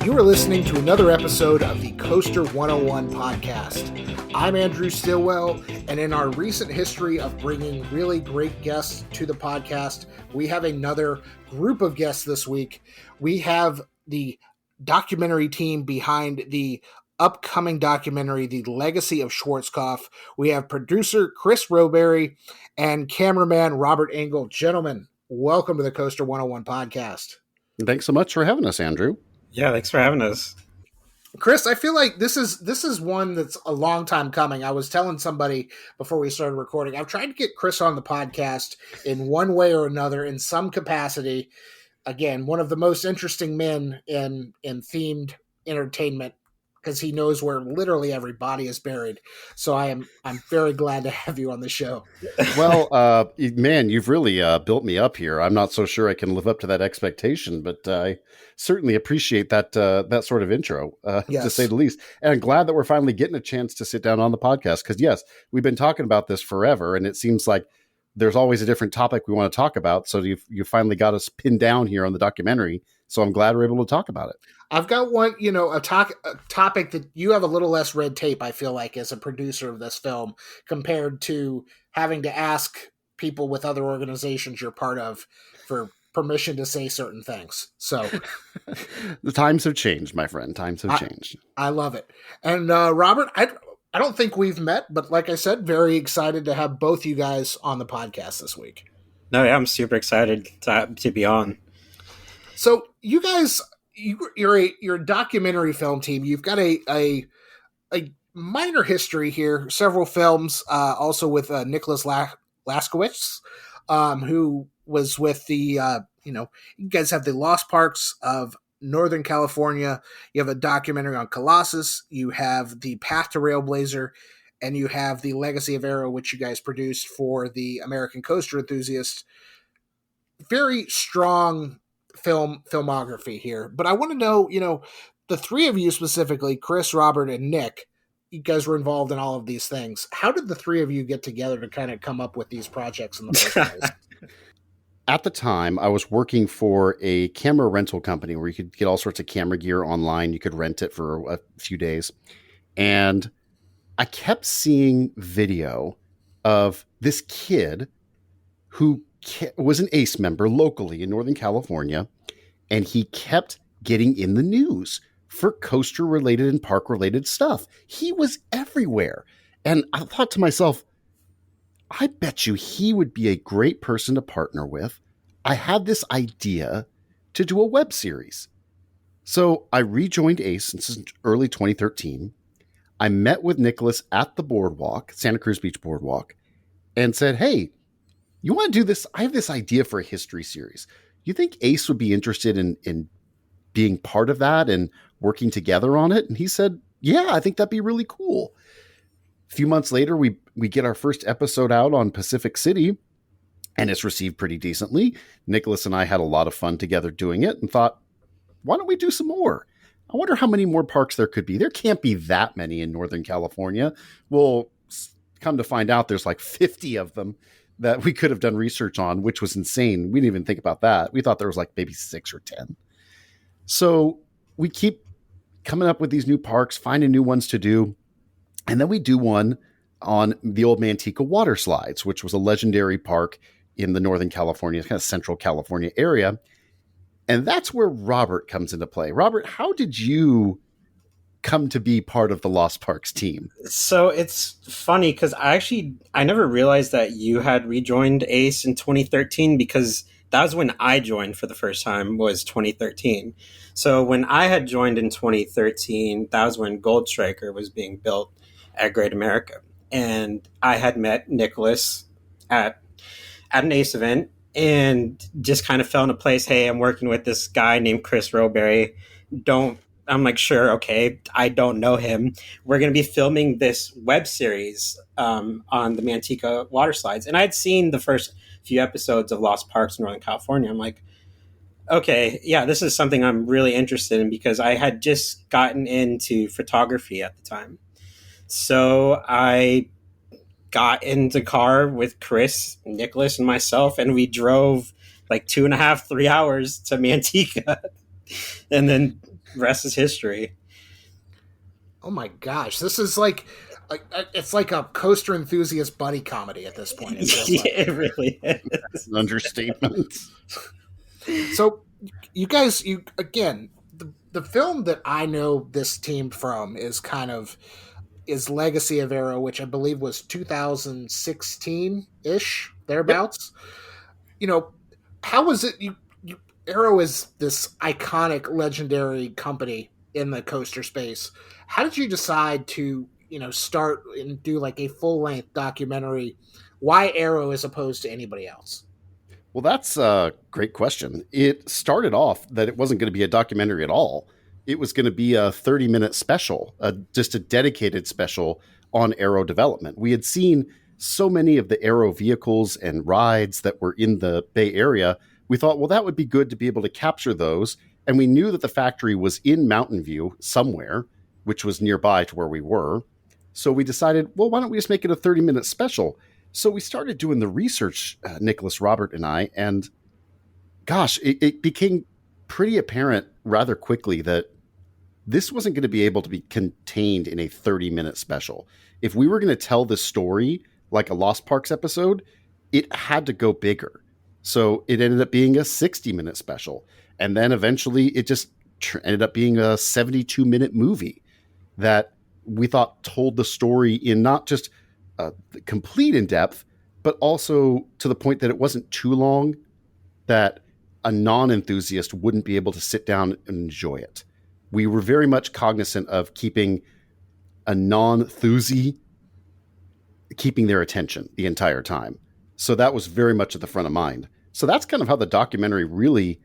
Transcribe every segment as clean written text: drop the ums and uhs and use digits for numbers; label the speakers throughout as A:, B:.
A: You are listening to another episode of the Coaster 101 podcast. I'm Andrew Stillwell, and in our recent history of bringing really great guests to the podcast, we have another group of guests this week. We have the documentary team behind the upcoming documentary, The Legacy of Schwarzkopf. We have producer Chris Roberry and cameraman Robert Engel. Gentlemen, welcome to the Coaster 101 podcast.
B: Thanks so much for having us, Andrew.
C: Yeah, thanks for having us.
A: Chris, I feel like this is one that's a long time coming. I was telling somebody before we started recording, I've tried to get Chris on the podcast in one way or another, in some capacity. Again, one of the most interesting men in themed entertainment, because he knows where literally every body is buried. So I'm very glad to have you on the show.
B: Well, man, you've really built me up here. I'm not so sure I can live up to that expectation, but I certainly appreciate that sort of intro,
A: Yes.
B: to say the least. And I'm glad that we're finally getting a chance to sit down on the podcast, because yes, we've been talking about this forever, and it seems like there's always a different topic we want to talk about. So you finally got us pinned down here on the documentary. So I'm glad we're able to talk about it.
A: I've got one, a topic that you have a little less red tape, I feel like, as a producer of this film, compared to having to ask people with other organizations you're part of for permission to say certain things. So
B: The times have changed, my friend. Times have changed.
A: I love it. And Robert, I don't think we've met, but like I said, very excited to have both you guys on the podcast this week.
C: No, yeah, I'm super excited to be on.
A: So you guys, you're a documentary film team. You've got a minor history here, several films, also with Nicholas Laskowitz, who was with the, you guys have the Lost Parks of Northern California. You have a documentary on Colossus. You have the Path to Railblazer, and you have the Legacy of Aero, which you guys produced for the American Coaster Enthusiast. Very strong filmography here, but I want to know, the three of you specifically, Chris, Robert, and Nick, you guys were involved in all of these things. How did the three of you get together to kind of come up with these projects in the first place?
B: At the time, I was working for a camera rental company where you could get all sorts of camera gear online. You could rent it for a few days. And I kept seeing video of this kid who was an ACE member locally in Northern California, and he kept getting in the news for coaster-related and park-related stuff. He was everywhere. And I thought to myself, I bet you he would be a great person to partner with. I had this idea to do a web series. So I rejoined ACE since early 2013. I met with Nicholas at the boardwalk, Santa Cruz Beach Boardwalk, and said, hey, you want to do this? I have this idea for a history series. You think ACE would be interested in being part of that and working together on it? And he said, yeah, I think that'd be really cool. A few months later, we get our first episode out on Pacific City, and it's received pretty decently. Nicholas and I had a lot of fun together doing it and thought, why don't we do some more? I wonder how many more parks there could be. There can't be that many in Northern California. Well, come to find out, there's like 50 of them that we could have done research on, which was insane. We didn't even think about that. We thought there was like maybe 6 or 10. So we keep coming up with these new parks, finding new ones to do. And then we do one on the old Manteca water slides, which was a legendary park in the Northern California, kind of Central California area. And that's where Robert comes into play. Robert, how did you come to be part of the Lost Parks team?
C: So it's funny because I never realized that you had rejoined ACE in 2013, because that was when I joined for the first time, was 2013. So when I had joined in 2013, that was when Gold Striker was being built at Great America. And I had met Nicholas at an ACE event and just kind of fell into place. Hey, I'm working with this guy named Chris Roberry. I'm like, sure, okay, I don't know him. We're going to be filming this web series on the Manteca water slides. And I'd seen the first few episodes of Lost Parks in Northern California. I'm like, okay, yeah, this is something I'm really interested in, because I had just gotten into photography at the time. So I got in the car with Chris, Nicholas, and myself, and we drove like 2.5, 3 hours to Manteca, and then rest is history.
A: Oh my gosh, this is like it's like a coaster enthusiast buddy comedy at this point.
C: Yeah, it really is.
B: That's an understatement.
A: So, you guys, you again, the film that I know this team from is Legacy of Arrow, which I believe was 2016 ish thereabouts. You know, how was it? Arrow is this iconic, legendary company in the coaster space. How did you decide to start and do like a full length documentary? Why Arrow as opposed to anybody else?
B: Well, that's a great question. It started off that it wasn't going to be a documentary at all. It was going to be a 30-minute special, just a dedicated special on Arrow development. We had seen so many of the Arrow vehicles and rides that were in the Bay Area. We thought, well, that would be good to be able to capture those. And we knew that the factory was in Mountain View somewhere, which was nearby to where we were. So we decided, well, why don't we just make it a 30-minute special? So we started doing the research, Nicholas, Robert, and I, and gosh, it became pretty apparent rather quickly that this wasn't going to be able to be contained in a 30-minute special. If we were going to tell this story like a Lost Parks episode, it had to go bigger. So it ended up being a 60-minute special. And then eventually it just ended up being a 72-minute movie that we thought told the story in not just complete in depth, but also to the point that it wasn't too long that a non-enthusiast wouldn't be able to sit down and enjoy it. We were very much cognizant of keeping a non-thusie keeping their attention the entire time. So that was very much at the front of mind. So that's kind of how the documentary really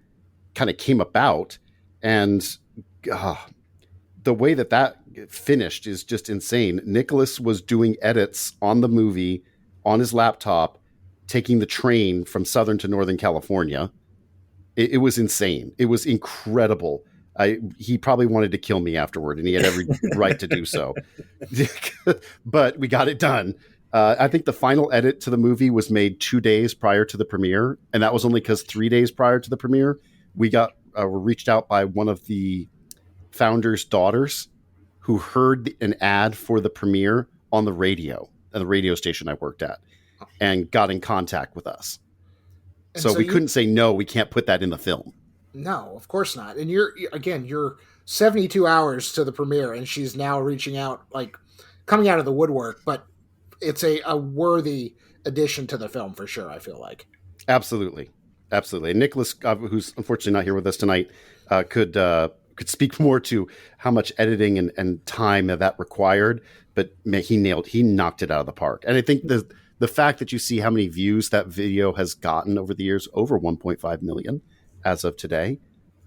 B: kind of came about. And the way that finished is just insane. Nicholas was doing edits on the movie on his laptop, taking the train from Southern to Northern California. It was insane. It was incredible. He probably wanted to kill me afterward, and he had every right to do so. But we got it done. I think the final edit to the movie was made 2 days prior to the premiere, and that was only because 3 days prior to the premiere, we were reached out by one of the founder's daughters who heard an ad for the premiere on the radio, at the radio station I worked at, and got in contact with us. So we couldn't say, no, we can't put that in the film.
A: No, of course not. And you're 72 hours to the premiere, and she's now reaching out, like coming out of the woodwork, but it's a worthy addition to the film for sure, I feel like.
B: Absolutely. And Nicholas, who's unfortunately not here with us tonight, could speak more to how much editing and time that required, but he knocked it out of the park. And I think the fact that you see how many views that video has gotten over the years, over 1.5 million as of today,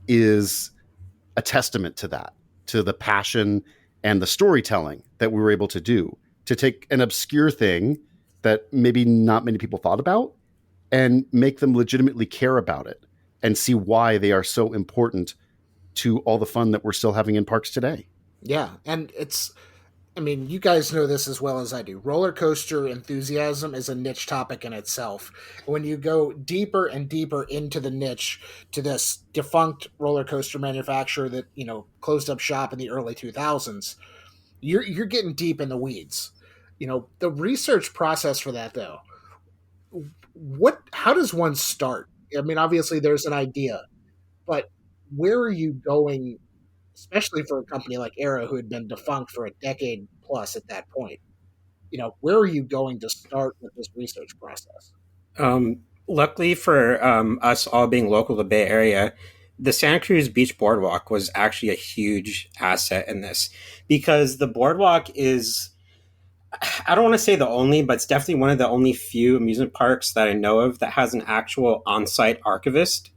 B: is a testament to that, to the passion and the storytelling that we were able to do, to take an obscure thing that maybe not many people thought about and make them legitimately care about it and see why they are so important to all the fun that we're still having in parks today.
A: Yeah. And you guys know this as well as I do. Roller coaster enthusiasm is a niche topic in itself. When you go deeper and deeper into the niche to this defunct roller coaster manufacturer that, closed up shop in the early 2000s, you're getting deep in the weeds. The research process for that, though, how does one start? Obviously there's an idea, but where are you going, especially for a company like Arrow, who had been defunct for a decade plus at that point? Where are you going to start with this research process?
C: Luckily for us all being local to the Bay Area, the Santa Cruz Beach Boardwalk was actually a huge asset in this, because the boardwalk is, I don't want to say the only, but it's definitely one of the only few amusement parks that I know of that has an actual on-site archivist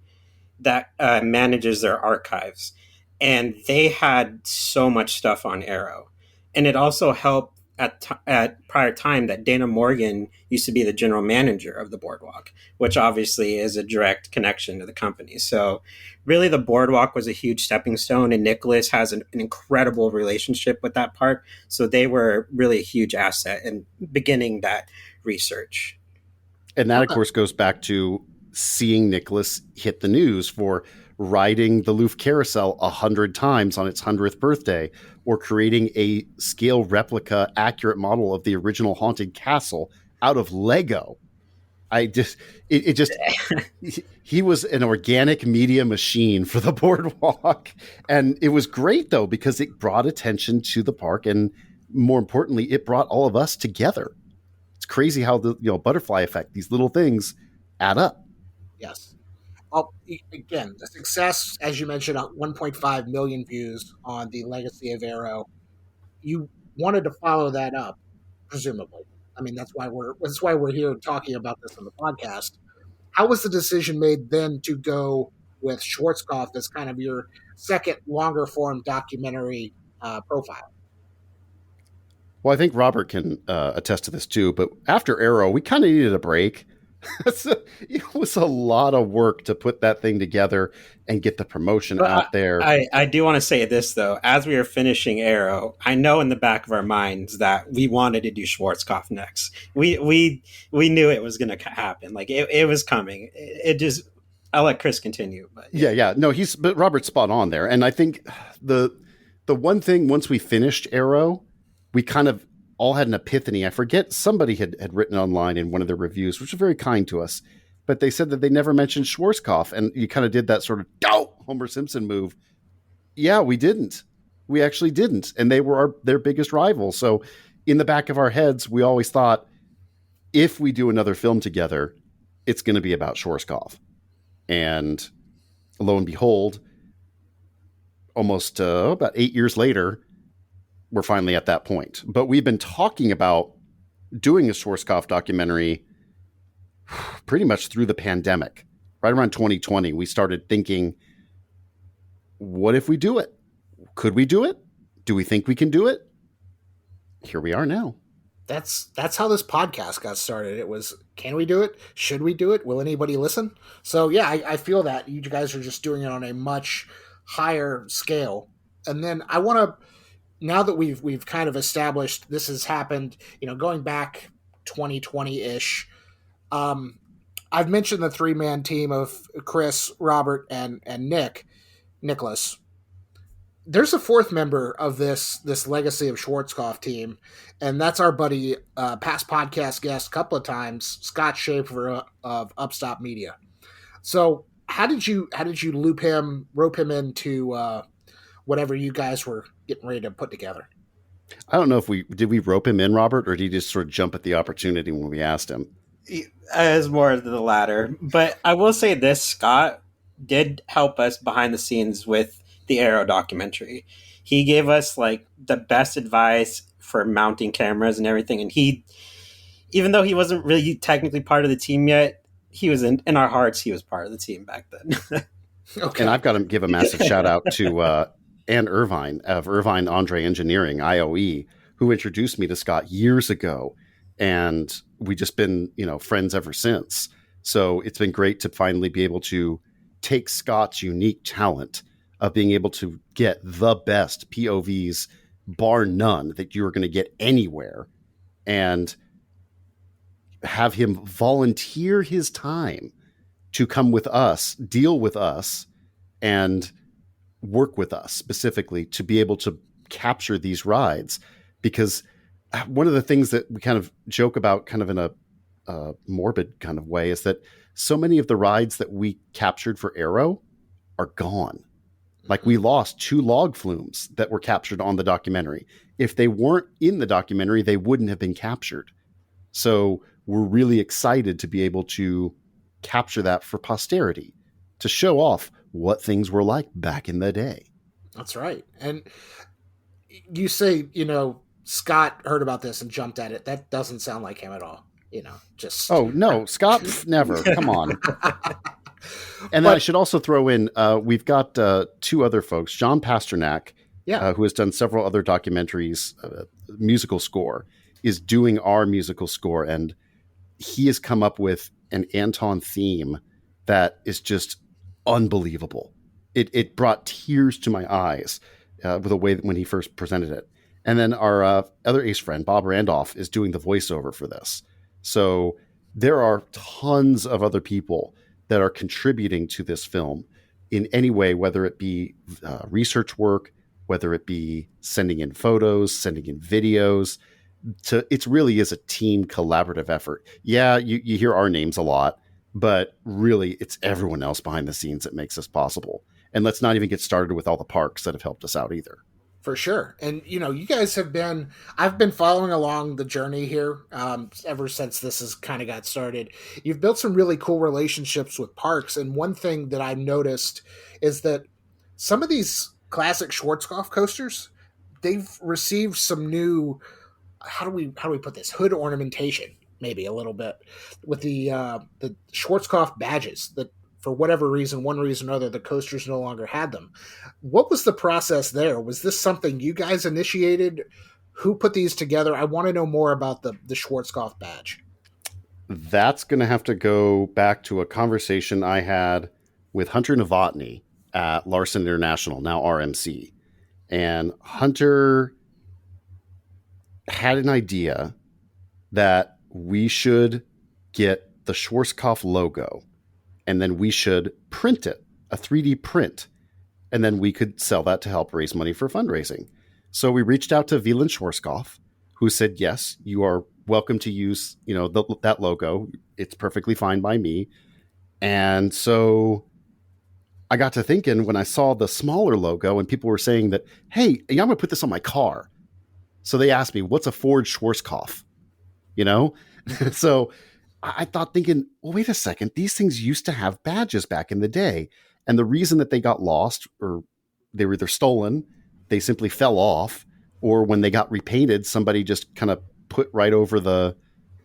C: that manages their archives. And they had so much stuff on Arrow. And it also helped at prior time that Dana Morgan used to be the general manager of the Boardwalk, which obviously is a direct connection to the company. So really the Boardwalk was a huge stepping stone, and Nicholas has an incredible relationship with that park. So they were really a huge asset in beginning that research.
B: And that, of course, goes back to seeing Nicholas hit the news for riding the Louvre Carousel 100 times on its 100th birthday, or creating a scale replica accurate model of the original Haunted Castle out of Lego. He was an organic media machine for the Boardwalk. And it was great, though, because it brought attention to the park. And more importantly, it brought all of us together. It's crazy how the butterfly effect, these little things add up.
A: Yes. Well, again, the success, as you mentioned, 1.5 million views on the Legacy of Aero. You wanted to follow that up, presumably. I mean, that's why we're here talking about this on the podcast. How was the decision made then to go with Schwarzkopf as kind of your second longer form documentary profile?
B: Well, I think Robert can attest to this too. But after Aero, we kind of needed a break. It was a lot of work to put that thing together and get the promotion out there.
C: I do want to say this, though. As we were finishing Aero, I know in the back of our minds that we wanted to do Schwarzkopf next. We knew it was going to happen. Like it was coming. It just, I'll let Chris continue. But
B: yeah. No, but Robert's spot on there. And I think the one thing, once we finished Aero, we kind of all had an epiphany. I forget, somebody had written online in one of their reviews, which was very kind to us, but they said that they never mentioned Schwarzkopf, and you kind of did that sort of Homer Simpson move. Yeah, we didn't. We actually didn't, and they were their biggest rival. So in the back of our heads, we always thought, if we do another film together, it's going to be about Schwarzkopf. And lo and behold, almost about 8 years later, we're finally at that point. But we've been talking about doing a Schwarzkopf documentary pretty much through the pandemic. Right around 2020, we started thinking, what if we do it? Could we do it? Do we think we can do it? Here we are now.
A: That's how this podcast got started. It was, can we do it? Should we do it? Will anybody listen? So yeah, I feel that you guys are just doing it on a much higher scale. And then I want to, now that we've kind of established this has happened, going back 2020-ish, I've mentioned the 3-man team of Chris, Robert, and Nicholas. There's a fourth member of this Legacy of Schwarzkopf team, and that's our buddy, past podcast guest a couple of times, Scott Schaefer of Upstop Media. So how did you rope him into whatever you guys were getting ready to put together?
B: I don't know if we rope him in, Robert, or did he just sort of jump at the opportunity when we asked him?
C: As more of the latter. But I will say this, Scott did help us behind the scenes with the Aero documentary. He gave us like the best advice for mounting cameras and everything. And he, even though he wasn't really technically part of the team yet, he was in our hearts. He was part of the team back then.
B: Okay. And I've got to give a massive shout out to Ann Irvine of Irvine Andre Engineering, IOE, who introduced me to Scott years ago. And we've just been, friends ever since. So it's been great to finally be able to take Scott's unique talent of being able to get the best POVs, bar none, that you're going to get anywhere, and have him volunteer his time to come with us, deal with us, and work with us specifically to be able to capture these rides. Because one of the things that we kind of joke about kind of in a morbid kind of way is that so many of the rides that we captured for Aero are gone. Like, we lost 2 log flumes that were captured on the documentary. If they weren't in the documentary, they wouldn't have been captured. So we're really excited to be able to capture that for posterity, to show off what things were like back in the day.
A: That's right. And you say, Scott heard about this and jumped at it. That doesn't sound like him at all. Just.
B: Oh, no, Scott, never. Come on. And then I should also throw in, we've got 2 other folks. John Pasternak
A: Yeah.
B: who has done several other documentaries, musical score, is doing our musical score. And he has come up with an Anton theme that is just unbelievable. It brought tears to my eyes with the way that when he first presented it. And then our other ace friend, Bob Randolph, is doing the voiceover for this. So there are tons of other people that are contributing to this film in any way, whether it be research work, whether it be sending in photos, sending in videos. It really is a team collaborative effort. Yeah, you hear our names a lot, but really it's everyone else behind the scenes that makes this possible. And let's not even get started with all the parks that have helped us out either.
A: For sure. And, you guys I've been following along the journey here ever since this has kind of got started. You've built some really cool relationships with parks. And one thing that I noticed is that some of these classic Schwarzkopf coasters, they've received some new, how do we put this, hood ornamentation, maybe a little bit, with the Schwarzkopf badges that, for whatever reason, one reason or other, the coasters no longer had them. What was the process there? Was this something you guys initiated? Who put these together? I want to know more about the Schwarzkopf badge.
B: That's going to have to go back to a conversation I had with Hunter Novotny at Larson International, now RMC. And Hunter had an idea that we should get the Schwarzkopf logo, and then we should print it, a 3D print, and then we could sell that to help raise money for fundraising. So we reached out to Wieland Schwarzkopf, who said, yes, you are welcome to use, that logo. It's perfectly fine by me. And so I got to thinking when I saw the smaller logo and people were saying that, hey, I'm going to put this on my car. So they asked me, what's a Ford Schwarzkopf? So I thought, thinking, well, wait a second. These things used to have badges back in the day. And the reason that they got lost, or they were either stolen, they simply fell off, or when they got repainted, somebody just kind of put right over the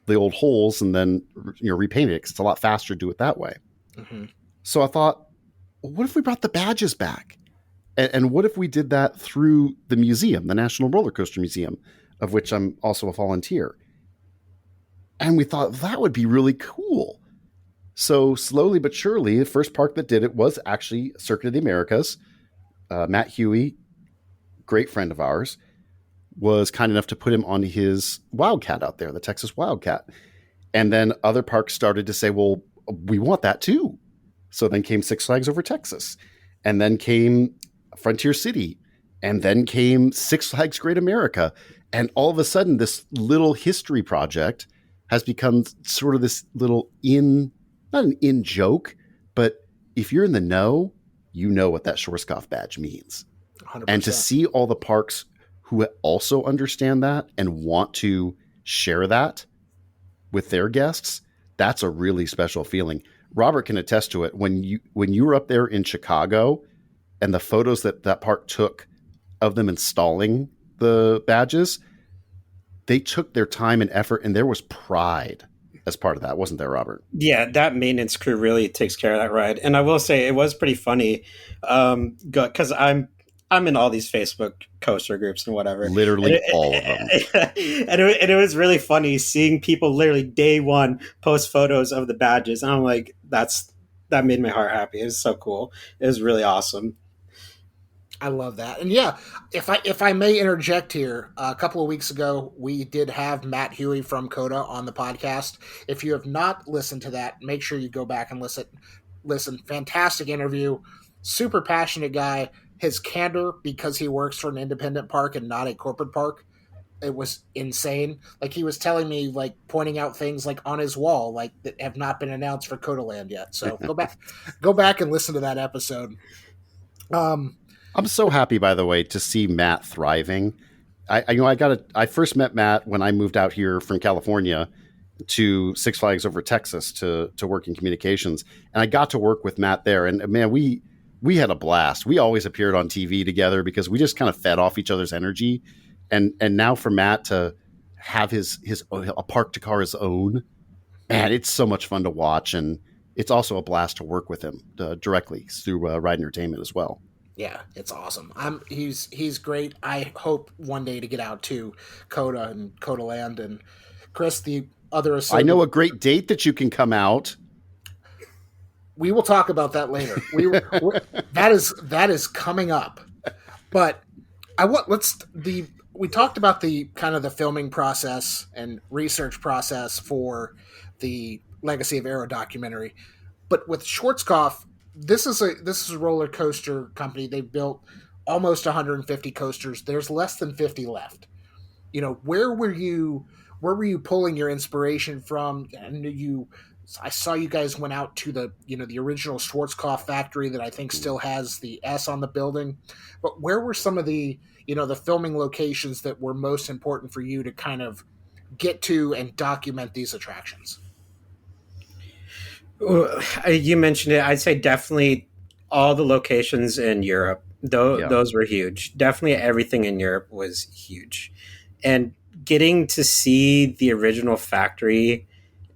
B: old holes and then repainted it, because it's a lot faster to do it that way. Mm-hmm. So I thought, well, what if we brought the badges back? And what if we did that through the museum, the National Roller Coaster Museum, of which I'm also a volunteer? And we thought that would be really cool. So slowly but surely, the first park that did it was actually Circuit of the Americas. Matt Huey, great friend of ours, was kind enough to put him on his Wildcat out there, the Texas Wildcat. And then other parks started to say, well, we want that too. So then came Six Flags Over Texas. And then came Frontier City. And then came Six Flags Great America. And all of a sudden, this little history project has become sort of this little not an in joke, but if you're in the know, you know what that Schwarzkopf badge means. 100%. And to see all the parks who also understand that and want to share that with their guests, that's a really special feeling. Robert can attest to it. When you were up there in Chicago and the photos that park took of them installing the badges, they took their time and effort, and there was pride as part of that, wasn't there, Robert?
C: Yeah, that maintenance crew really takes care of that ride. And I will say it was pretty funny because I'm in all these Facebook coaster groups and whatever.
B: Literally all of them.
C: And it was really funny seeing people literally day one post photos of the badges. And I'm like, that made my heart happy. It was so cool. It was really awesome.
A: I love that. And yeah, if I may interject here, a couple of weeks ago, we did have Matt Huey from COTA on the podcast. If you have not listened to that, make sure you go back and listen. Fantastic interview. Super passionate guy. His candor, because he works for an independent park and not a corporate park, it was insane. Like, he was telling me, like, pointing out things like on his wall, like, that have not been announced for COTA Land yet. So go back and listen to that episode.
B: I'm so happy, by the way, to see Matt thriving. I first met Matt when I moved out here from California to Six Flags Over Texas to work in communications, and I got to work with Matt there. And man, we had a blast. We always appeared on TV together because we just kind of fed off each other's energy. And now for Matt to have a park to car his own, man, it's so much fun to watch, and it's also a blast to work with him directly through Ride Entertainment as well.
A: Yeah, it's awesome. He's great. I hope one day to get out to Coda and Coda Land. And Chris, the other
B: I know
A: associate,
B: a great date that you can come out.
A: we will talk about that later. That is coming up. But I want let's the we talked about the kind of the filming process and research process for the Legacy of Arrow documentary. But with Schwarzkopf, this is a roller coaster company. They built almost 150 coasters. There's less than 50 left. Where were you pulling your inspiration from? And I saw you guys went out to the original Schwarzkopf factory that I think still has the S on the building. But where were some of the filming locations that were most important for you to kind of get to and document these attractions?
C: You mentioned it. I'd say definitely all the locations in Europe.
B: Yeah.
C: Those were huge. Definitely everything in Europe was huge. And getting to see the original factory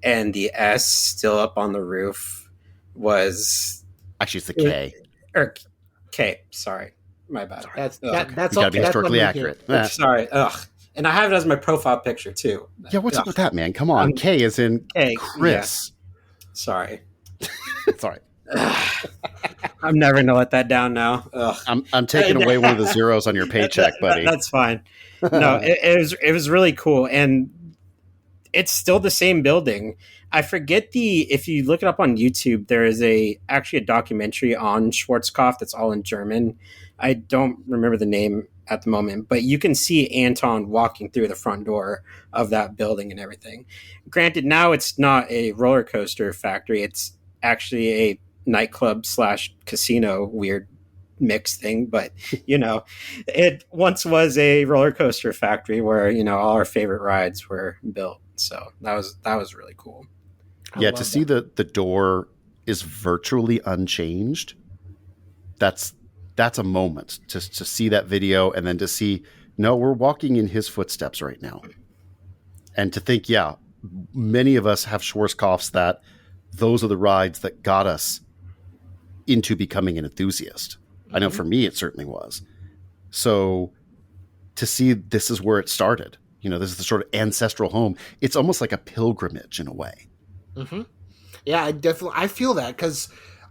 C: and the S still up on the roof was
B: Actually, it's the K.
C: or K. Sorry, my bad.
A: That's
B: You gotta be historically accurate.
C: Sorry. Ugh. And I have it as my profile picture too.
B: Yeah, what's up with that, man? Come on. K is in
C: K.
B: Chris.
C: Yeah. Sorry.
B: It's all right.
C: I'm never gonna let that down now. Ugh.
B: I'm taking away one of the zeros on your paycheck, buddy.
C: That's fine. No, it was really cool, and it's still the same building. I forget if you look it up on YouTube, there is actually a documentary on Schwarzkopf that's all in German. I don't remember the name at the moment, but you can see Anton walking through the front door of that building and everything. Granted, now it's not a roller coaster factory; it's actually a nightclub / casino weird mix thing, but it once was a roller coaster factory where all our favorite rides were built. So that was really cool.
B: Yeah, to see the door is virtually unchanged. That's a moment to see that video, and then to see, no, we're walking in his footsteps right now. And to think, yeah, many of us have Schwarzkopfs that those are the rides that got us into becoming an enthusiast. I know for me, it certainly was. So to see this is where it started, this is the sort of ancestral home. It's almost like a pilgrimage in a way.
A: Mm-hmm. Yeah, I feel that because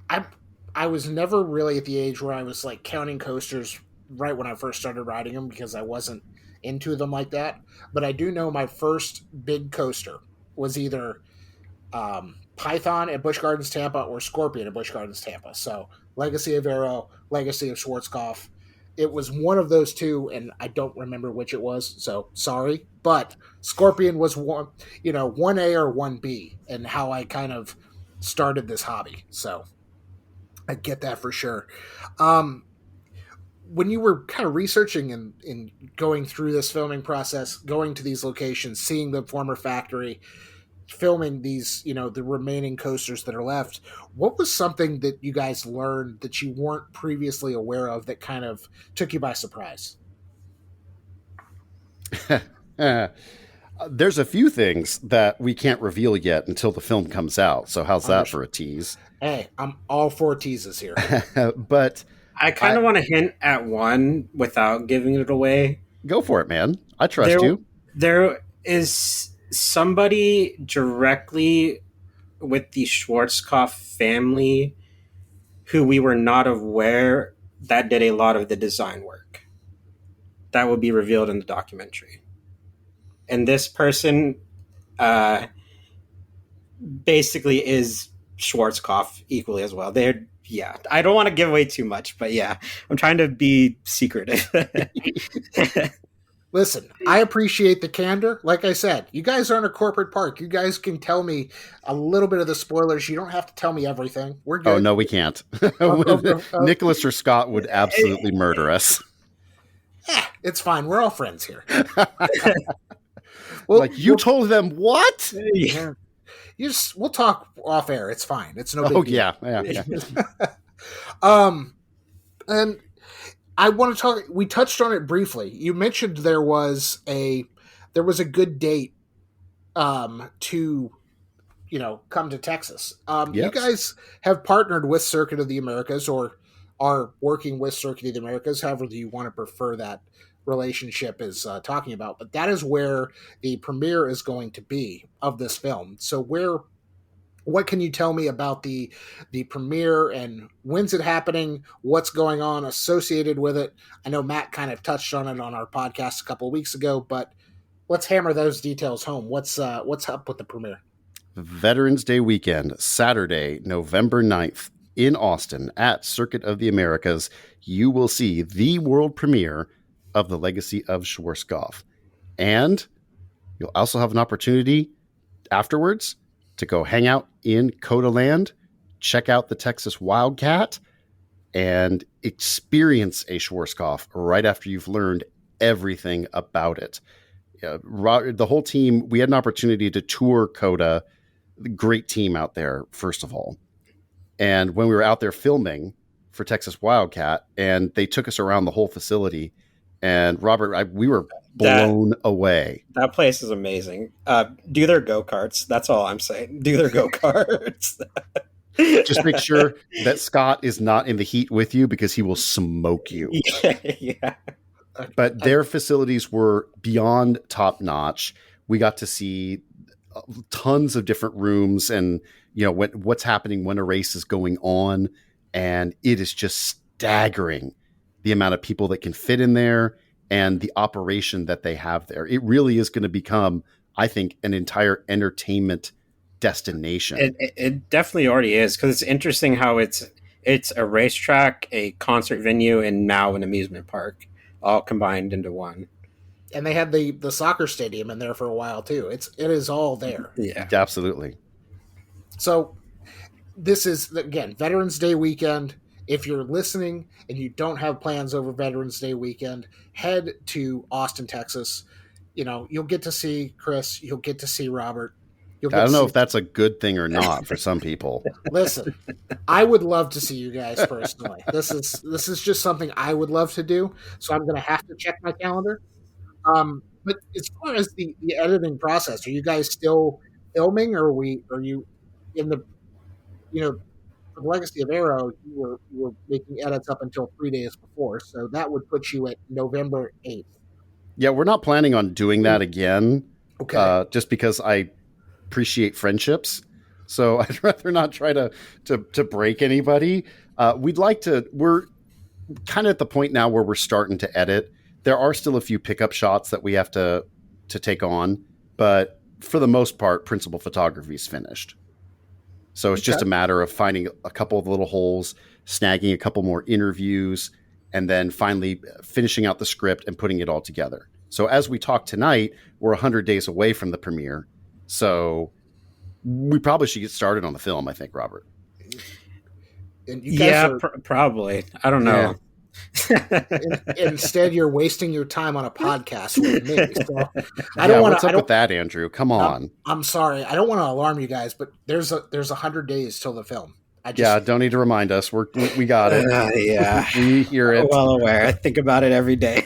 A: I was never really at the age where I was like counting coasters right when I first started riding them because I wasn't into them like that. But I do know my first big coaster was either Python at Busch Gardens Tampa or Scorpion at Busch Gardens Tampa. So Legacy of Arrow, Legacy of Schwarzkopf. It was one of those two, and I don't remember which it was, so sorry. But Scorpion was 1A or 1B, and how I kind of started this hobby. So I get that for sure. When you were kind of researching and going through this filming process, going to these locations, seeing the former factory, filming these, the remaining coasters that are left, what was something that you guys learned that you weren't previously aware of that kind of took you by surprise?
B: There's a few things that we can't reveal yet until the film comes out. So how's that for a tease?
A: Hey, I'm all for teases here.
B: But
C: I kind of want to hint at one without giving it away.
B: Go for it, man. I trust you.
C: There is somebody directly with the Schwarzkopf family who we were not aware that did a lot of the design work. That will be revealed in the documentary. And this person basically is Schwarzkopf equally as well. I don't want to give away too much, but yeah, I'm trying to be secretive.
A: Listen, I appreciate the candor. Like I said, you guys aren't a corporate park. You guys can tell me a little bit of the spoilers. You don't have to tell me everything. We're good.
B: Oh, no, we can't. Nicholas or Scott would absolutely murder us.
A: Yeah, it's fine. We're all friends here.
B: You told them what?
A: Yeah. We'll talk off air. It's fine. It's no big deal.
B: Yeah.
A: And I want to talk. We touched on it briefly. You mentioned there was a good date to come to Texas.
B: Yes.
A: You guys have partnered with Circuit of the Americas, or are working with Circuit of the Americas, however you want to prefer that relationship is talking about. But that is where the premiere is going to be of this film. So what can you tell me about the premiere, and when's it happening? What's going on associated with it? I know Matt kind of touched on it on our podcast a couple of weeks ago, but let's hammer those details home. What's up with the premiere?
B: Veterans Day weekend, Saturday, November 9th, in Austin at Circuit of the Americas, you will see the world premiere of The Legacy of Schwarzkopf. And you'll also have an opportunity afterwards to go hang out in Coda Land, check out the Texas Wildcat, and experience a Schwarzkopf right after you've learned everything about it. The whole team, we had an opportunity to tour Coda, the great team out there, first of all. And when we were out there filming for Texas Wildcat, and they took us around the whole facility, and Robert, we were blown away.
C: That place is amazing. Do their go-karts. That's all I'm saying. Do their go-karts.
B: Just make sure that Scott is not in the heat with you, because he will smoke you.
C: Yeah.
B: But their facilities were beyond top notch. We got to see tons of different rooms, and what's happening when a race is going on, and it is just staggering the amount of people that can fit in there and the operation that they have there. It really is going to become, I think, an entire entertainment destination.
C: It definitely already is, because it's interesting how it's a racetrack, a concert venue, and now an amusement park, all combined into one.
A: And they had the soccer stadium in there for a while too. It is all there.
C: Yeah,
B: absolutely.
A: So this is, again, Veterans Day weekend. If you're listening and you don't have plans over Veterans Day weekend, head to Austin, Texas. You'll get to see Chris. You'll get to see Robert.
B: I don't know if that's a good thing or not for some people.
A: Listen, I would love to see you guys personally. This is just something I would love to do. So I'm going to have to check my calendar. But as far as the editing process, are you guys still filming, or are you in the, for the Legacy of Arrow, you were making edits up until 3 days before, so that would put you at November 8th.
B: Yeah, we're not planning on doing that again.
A: Okay.
B: Just because I appreciate friendships, so I'd rather not try to break anybody. We're kind of at the point now where we're starting to edit. There are still a few pickup shots that we have to take on, but for the most part, principal photography is finished. So it's just a matter of finding a couple of little holes, snagging a couple more interviews, and then finally finishing out the script and putting it all together. So as we talk tonight, we're 100 days away from the premiere. So we probably should get started on the film, I think, Robert.
A: And you guys
C: probably. I don't know.
B: Yeah.
A: Instead, you're wasting your time on a podcast with me. So I don't want to.
B: What's up with that, Andrew? Come on.
A: I'm sorry. I don't want to alarm you guys, but there's 100 days till the film.
B: Don't need to remind us. We got it.
C: Yeah,
B: we hear it.
C: Well aware. I think about it every day.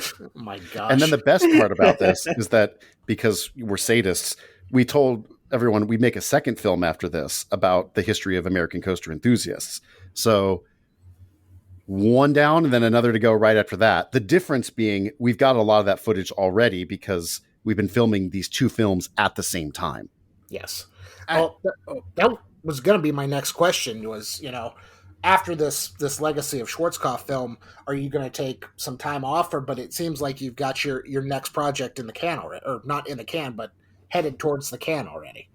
A: Oh my gosh!
B: And then the best part about this is that because we're sadists, we told everyone we'd make a second film after this about the history of American coaster enthusiasts. So one down and then another to go right after that. The difference being we've got a lot of that footage already because we've been filming these two films at the same time.
A: Yes. That was going to be my next question was, after this Legacy of Schwarzkopf film, are you going to take some time off? But it seems like you've got your next project in the can already, or not in the can, but headed towards the can already.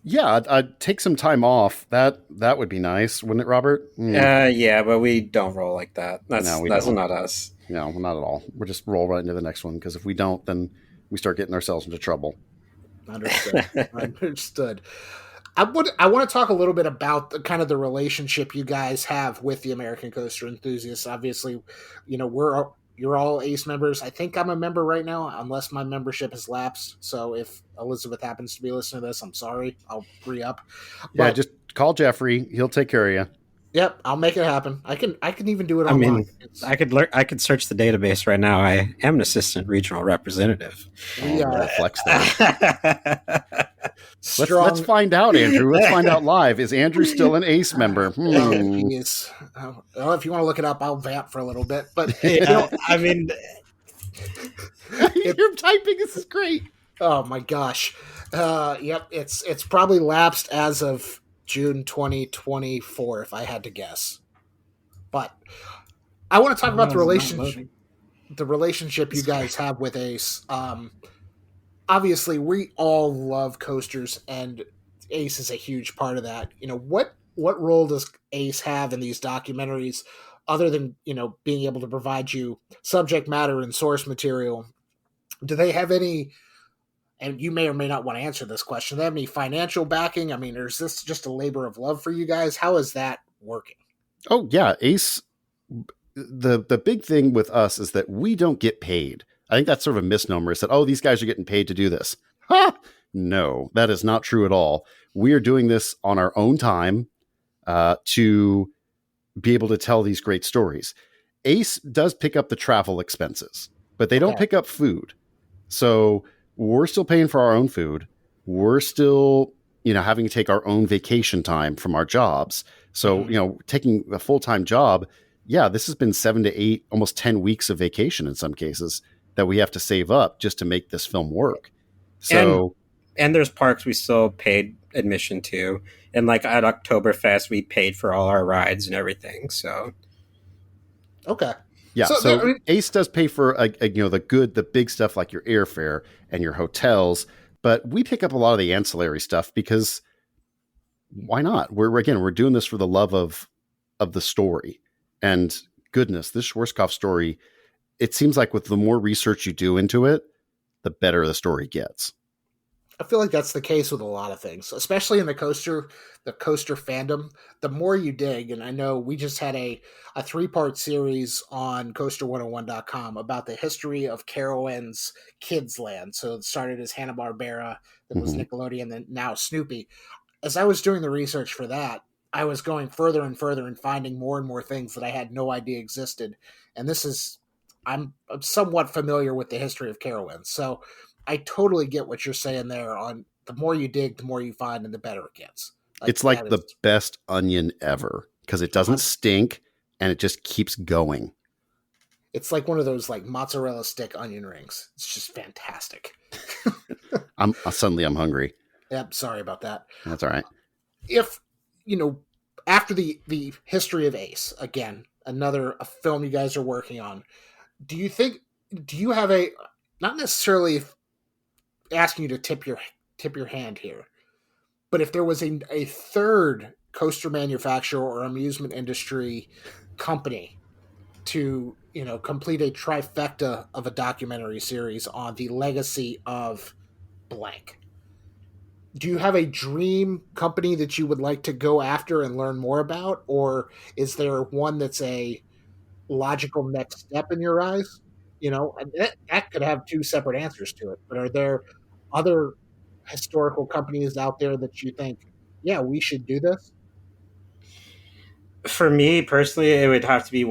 B: Yeah, I'd take some time off. That would be nice, wouldn't it, Robert?
C: Yeah, but we don't roll like that. That's not us.
B: No, not at all. We'll just roll right into the next one, because if we don't, then we start getting ourselves into trouble.
A: Understood. I want to talk a little bit about the relationship you guys have with the American Coaster Enthusiasts. Obviously, you're all ACE members. I think I'm a member right now, unless my membership has lapsed. So if Elizabeth happens to be listening to this, I'm sorry. I'll re-up.
B: Yeah, just call Jeffrey. He'll take care of you.
A: Yep, I'll make it happen. I can even do it online.
C: I could search the database right now. I am an assistant regional representative.
B: Flex that. Let's find out, Andrew. Let's find out live. Is Andrew still an ACE member?
A: Oh, geez. Well, if you want to look it up, I'll vamp for a little bit. But
C: I mean,
B: you're typing. This is great.
A: Oh my gosh. Yep, it's probably lapsed as of June 2024, if I had to guess. But I want to talk about the relationship you guys have with Ace. Obviously, we all love coasters, and Ace is a huge part of that. What role does Ace have in these documentaries, other than being able to provide you subject matter and source material? Do they have any? And you may or may not want to answer this question. Do they have any financial backing? I mean, or is this just a labor of love for you guys? How is that working?
B: Oh yeah, Ace. The big thing with us is that we don't get paid. I think that's sort of a misnomer. Is that, oh, these guys are getting paid to do this? Ha! No, that is not true at all. We are doing this on our own time to be able to tell these great stories. Ace does pick up the travel expenses, but they don't pick up food. So we're still paying for our own food. We're still, having to take our own vacation time from our jobs. So, taking a full-time job, this has been 7 to 8, almost 10 weeks of vacation in some cases that we have to save up just to make this film work. So,
C: and there's parks we still paid admission to. And like at Oktoberfest, we paid for all our rides and everything. So,
A: okay.
B: Yeah, so Ace does pay for the big stuff like your airfare and your hotels, but we pick up a lot of the ancillary stuff because why not? We're doing this for the love of the story. And goodness, this Schwarzkopf story, it seems like with the more research you do into it, the better the story gets.
A: I feel like that's the case with a lot of things, especially in the coaster fandom. The more you dig, and I know we just had a 3-part series on coaster101.com about the history of Carowinds Kids Land. So it started as Hanna-Barbera, then was Nickelodeon, then now Snoopy. As I was doing the research for that, I was going further and further and finding more and more things that I had no idea existed. And I'm somewhat familiar with the history of Carowinds. So I totally get what you're saying there on the more you dig, the more you find and the better it gets.
B: It's like the best onion ever because it doesn't stink and it just keeps going.
A: It's like one of those like mozzarella stick onion rings. It's just fantastic.
B: I'm hungry.
A: Yep. Sorry about that.
B: That's all right.
A: If, after the history of Ace, again, a film you guys are working on, do you have not necessarily asking you to tip your hand here, but if there was a third coaster manufacturer or amusement industry company to complete a trifecta of a documentary series on the legacy of blank, do you have a dream company that you would like to go after and learn more about, or is there one that's a logical next step in your eyes? That could have two separate answers to it. But are there other historical companies out there that you think, yeah, we should do this?
C: For me personally, it would have to be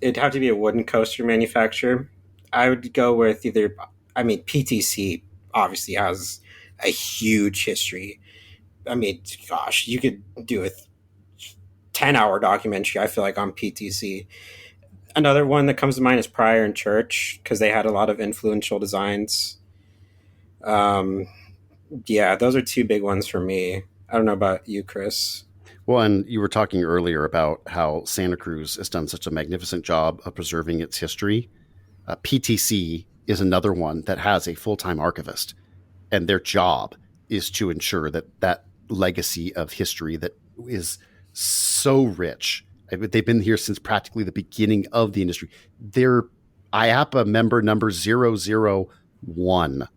C: it'd have to be a wooden coaster manufacturer. I would go with PTC obviously has a huge history. I mean, gosh, you could do a 10-hour documentary, I feel like, on PTC. Another one that comes to mind is Pryor and Church because they had a lot of influential designs. Those are two big ones for me. I don't know about you, Chris.
B: Well, and you were talking earlier about how Santa Cruz has done such a magnificent job of preserving its history. PTC is another one that has a full-time archivist, and their job is to ensure that legacy of history that is so rich. They've been here since practically the beginning of the industry. They're IAAPA member number 001.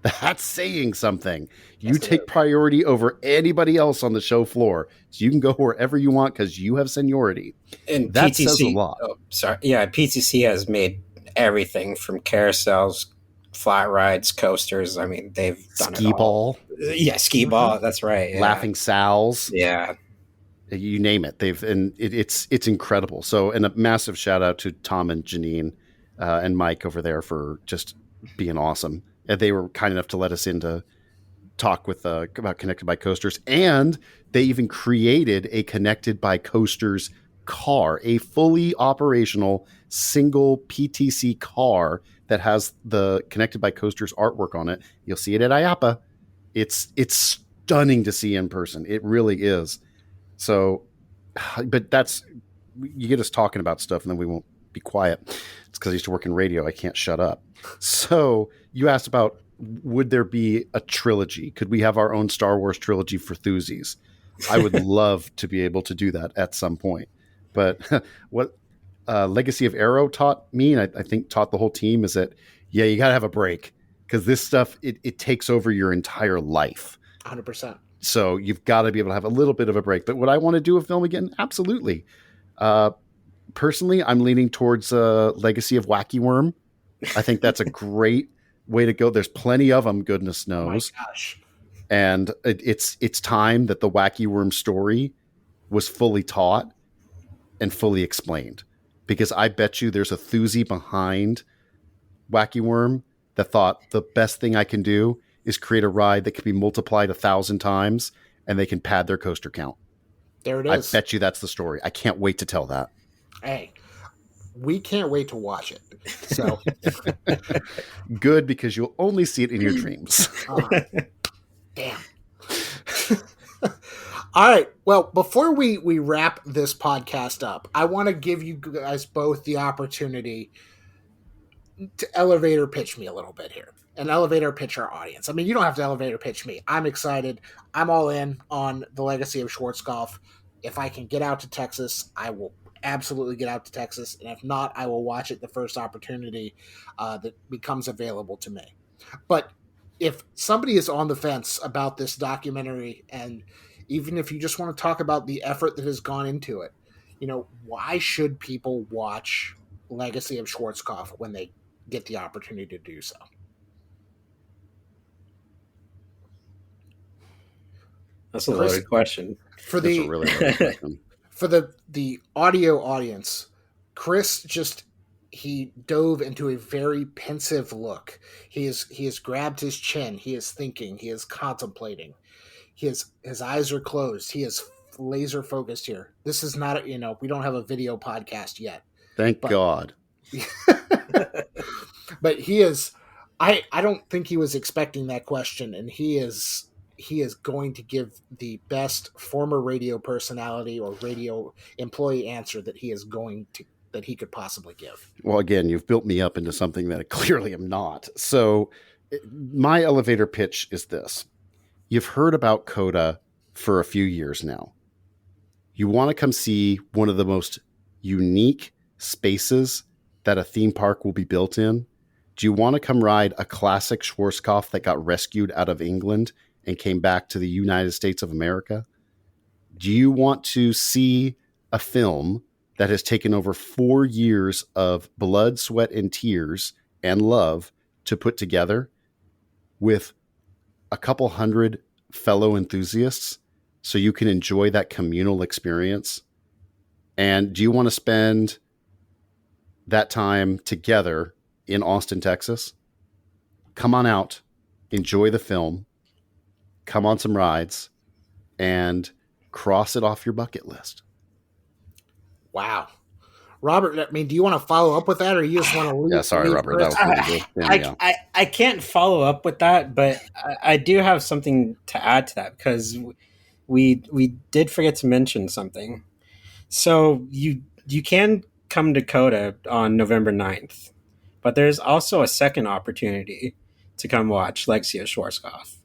B: That's saying something. You take priority over anybody else on the show floor. So you can go wherever you want because you have seniority.
C: And
B: that
C: PTC,
B: says a lot.
C: Oh, sorry. Yeah, PTC has made everything from carousels, flat rides, coasters. I mean, they've done
B: Skee
C: it all.
B: ball.
C: Yeah, skee ball. That's right. Yeah.
B: Laughing Sal's.
C: Yeah.
B: You name it. It's incredible. So, and a massive shout out to Tom and Janine and Mike over there for just being awesome. And they were kind enough to let us in to talk with about Connected by Coasters, and they even created a Connected by Coasters car, a fully operational single PTC car that has the Connected by Coasters artwork on it. You'll see it at IAAPA. It's stunning to see in person. It really is. So, but that's, you get us talking about stuff and then we won't be quiet. It's because I used to work in radio. I can't shut up. So you asked about, would there be a trilogy? Could we have our own Star Wars trilogy for Thuzies? I would love to be able to do that at some point. But what Legacy of Arrow taught me, and I think taught the whole team, is that, yeah, you got to have a break, because this stuff, it takes over your entire life.
A: 100%.
B: So you've got to be able to have a little bit of a break. But would I want to do a film again? Absolutely. Personally, I'm leaning towards Legacy of Wacky Worm. I think that's a great way to go. There's plenty of them, goodness knows.
A: Oh my gosh.
B: And it's time that the Wacky Worm story was fully taught and fully explained. Because I bet you there's a Thuzy behind Wacky Worm that thought the best thing I can do is create a ride that can be multiplied 1,000 times and they can pad their coaster count.
A: There it is.
B: I bet you that's the story. I can't wait to tell that.
A: Hey, we can't wait to watch it. So
B: good, because you'll only see it in your dreams.
A: Damn. All right. Well, before we wrap this podcast up, I want to give you guys both the opportunity to elevator pitch me a little bit here. An elevator pitch our audience. I mean, you don't have to elevator pitch me. I'm excited. I'm all in on the Legacy of Schwarzkopf. If I can get out to Texas, I will absolutely get out to Texas. And if not, I will watch it the first opportunity that becomes available to me. But if somebody is on the fence about this documentary, and even if you just want to talk about the effort that has gone into it, why should people watch Legacy of Schwarzkopf when they get the opportunity to do so?
C: That's a loaded question.
A: For the
B: really loaded question.
A: For the audio audience, Chris he dove into a very pensive look. He has grabbed his chin. He is thinking. He is contemplating. His eyes are closed. He is laser focused here. This is not we don't have a video podcast yet.
B: Thank God.
A: But he is. I don't think he was expecting that question, and he is going to give the best former radio personality or radio employee answer that he could possibly give.
B: Well, again, you've built me up into something that I clearly am not. So my elevator pitch is this. You've heard about COTA for a few years now. You want to come see one of the most unique spaces that a theme park will be built in? Do you want to come ride a classic Schwarzkopf that got rescued out of England and came back to the United States of America? Do you want to see a film that has taken over 4 years of blood, sweat, and tears and love to put together with a couple hundred fellow enthusiasts so you can enjoy that communal experience? And do you want to spend that time together in Austin, Texas? Come on out, enjoy the film, come on some rides, and cross it off your bucket list.
A: Wow. Robert, I mean, do you want to follow up with that, or you just want to leave?
B: Yeah, sorry, Robert. That was pretty good.
C: I can't follow up with that, but I do have something to add to that, because we did forget to mention something. So you can come to COTA on November 9th, but there's also a second opportunity to come watch Legacy of Schwarzkopf.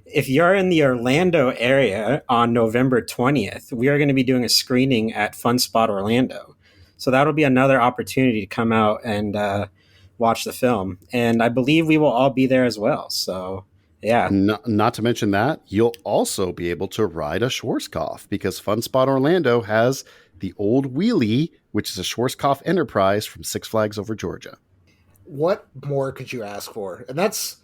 C: If you're in the Orlando area on November 20th, we are going to be doing a screening at Fun Spot Orlando. So that'll be another opportunity to come out and watch the film. And I believe we will all be there as well. So, yeah.
B: Not to mention that, you'll also be able to ride a Schwarzkopf, because Fun Spot Orlando has the old wheelie, which is a Schwarzkopf Enterprise from Six Flags Over Georgia.
A: What more could you ask for? And that's...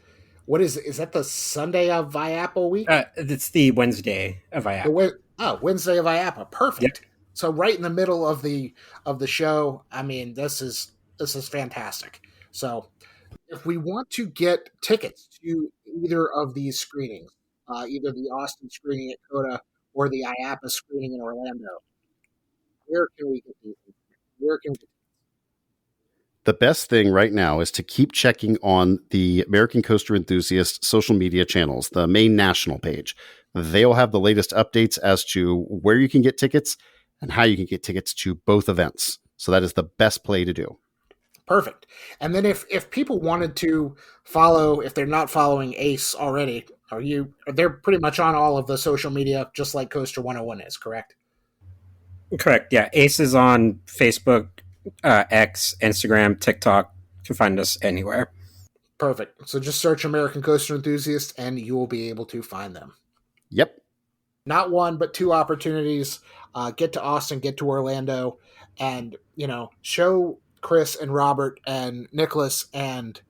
A: What is it? Is that the Sunday of IAAPA week?
C: It's the Wednesday of IAAPA.
A: Wednesday of IAAPA. Perfect.
C: Yep.
A: So right in the middle of the show. I mean, this is fantastic. So if we want to get tickets to either of these screenings, either the Austin screening at Coda or the IAPA screening in Orlando. Where can we get these? Where can we?
B: The best thing right now is to keep checking on the American Coaster Enthusiast social media channels, the main national page. They'll have the latest updates as to where you can get tickets and how you can get tickets to both events. So that is the best play to do.
A: Perfect. And then if people wanted to follow, if they're not following Ace already, they're pretty much on all of the social media, just like Coaster 101 is, correct?
C: Correct. Yeah. Ace is on Facebook, X, Instagram, TikTok. You can find us anywhere.
A: Perfect. So just search American Coaster Enthusiast and you will be able to find them.
B: Yep.
A: Not one, but two opportunities. Get to Austin, get to Orlando, and, show Chris and Robert and Nicholas and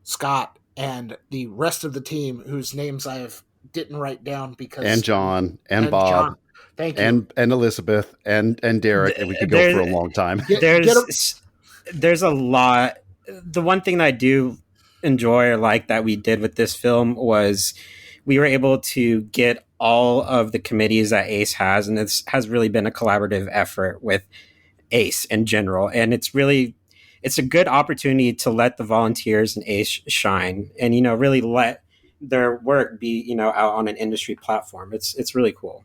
A: Scott and the rest of the team whose names I didn't write down because...
B: And John and Bob.
A: John. Thank you.
B: And Elizabeth and Derek, and we could go for a long time.
C: There's a lot. The one thing that I do enjoy or like that we did with this film was we were able to get all of the committees that Ace has, and this has really been a collaborative effort with Ace in general. And it's a good opportunity to let the volunteers and Ace shine and, really let their work be, out on an industry platform. It's really cool.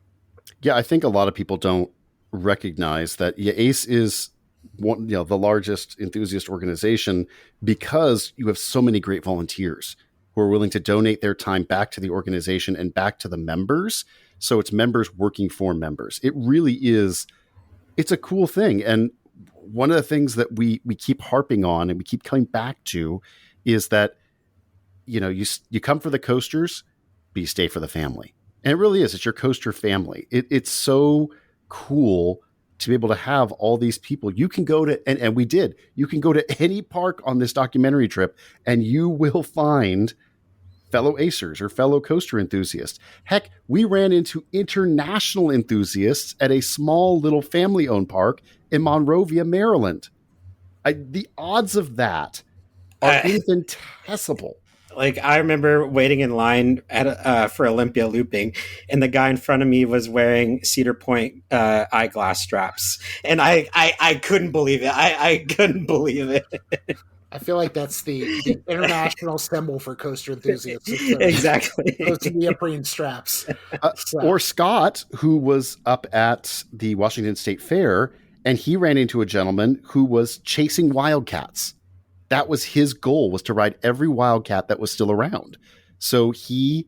B: Yeah, I think a lot of people don't recognize that Ace is the largest enthusiast organization because you have so many great volunteers who are willing to donate their time back to the organization and back to the members. So it's members working for members. It really is. It's a cool thing. And one of the things that we keep harping on and we keep coming back to is that, you come for the coasters, but you stay for the family. And it really is. It's your coaster family. It's so cool to be able to have all these people. You can go to, and we did, you can go to any park on this documentary trip and you will find fellow Acers or fellow coaster enthusiasts. Heck, we ran into international enthusiasts at a small little family-owned park in Monrovia, Maryland. The odds of that are infinitesimal.
C: Like, I remember waiting in line for Olympia looping, and the guy in front of me was wearing Cedar Point eyeglass straps, and I couldn't believe it. I couldn't believe it.
A: I feel like that's the international symbol for coaster enthusiasts.
C: Exactly.
A: Those neoprene straps.
B: Or Scott, who was up at the Washington State Fair, and he ran into a gentleman who was chasing wildcats. That was his goal, was to ride every wildcat that was still around. So he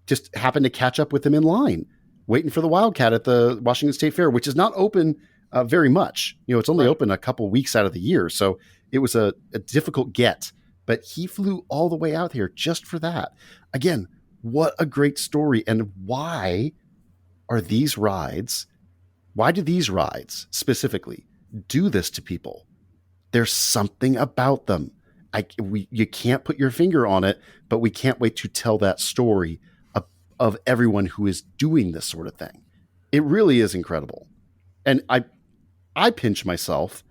B: just happened to catch up with him in line, waiting for the wildcat at the Washington State Fair, which is not open very much. It's only open a couple weeks out of the year. So it was a difficult get, but he flew all the way out here just for that. Again, what a great story. And why do these rides specifically do this to people? There's something about them. You can't put your finger on it, but we can't wait to tell that story of everyone who is doing this sort of thing. It really is incredible. And I pinch myself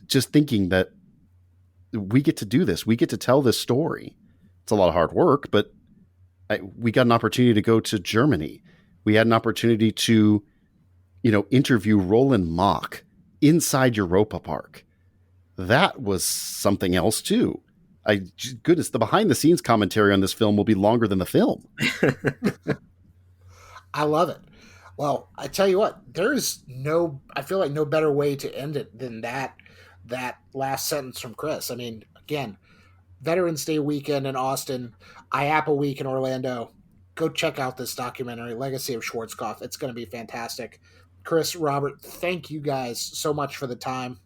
B: just thinking that we get to do this. We get to tell this story. It's a lot of hard work, but we got an opportunity to go to Germany. We had an opportunity to, interview Roland Mach inside Europa Park. That was something else too. Goodness, the behind the scenes commentary on this film will be longer than the film.
A: I love it. Well, I tell you what, I feel like no better way to end it than that last sentence from Chris. I mean, again, Veterans Day weekend in Austin, IAPA week in Orlando. Go check out this documentary, Legacy of Schwarzkopf. It's going to be fantastic. Chris, Robert, thank you guys so much for the time.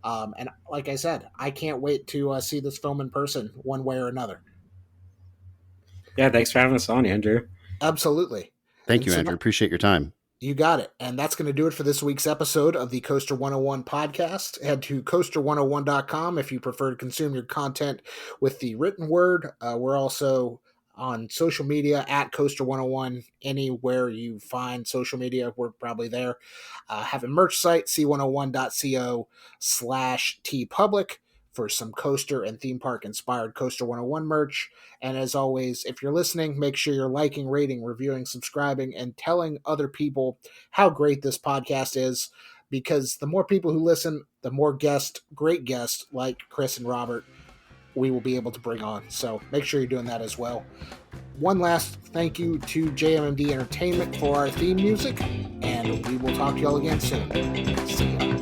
A: And like I said, I can't wait to see this film in person one way or another.
C: Yeah, thanks for having us on, Andrew.
A: Absolutely.
B: Thank you, Andrew. Appreciate your time.
A: You got it. And that's going to do it for this week's episode of the Coaster 101 podcast. Head to coaster101.com if you prefer to consume your content with the written word. We're also on social media at Coaster 101. Anywhere you find social media, we're probably there. Have a merch site, c101.co/tpublic. for some coaster and theme park inspired Coaster 101 merch. And as always, if you're listening, make sure you're liking, rating, reviewing, subscribing, and telling other people how great this podcast is, because the more people who listen, the more great guests like Chris and Robert we will be able to bring on. So make sure you're doing that as well. One last thank you to JMMD Entertainment for our theme music, and we will talk to y'all again soon. See ya.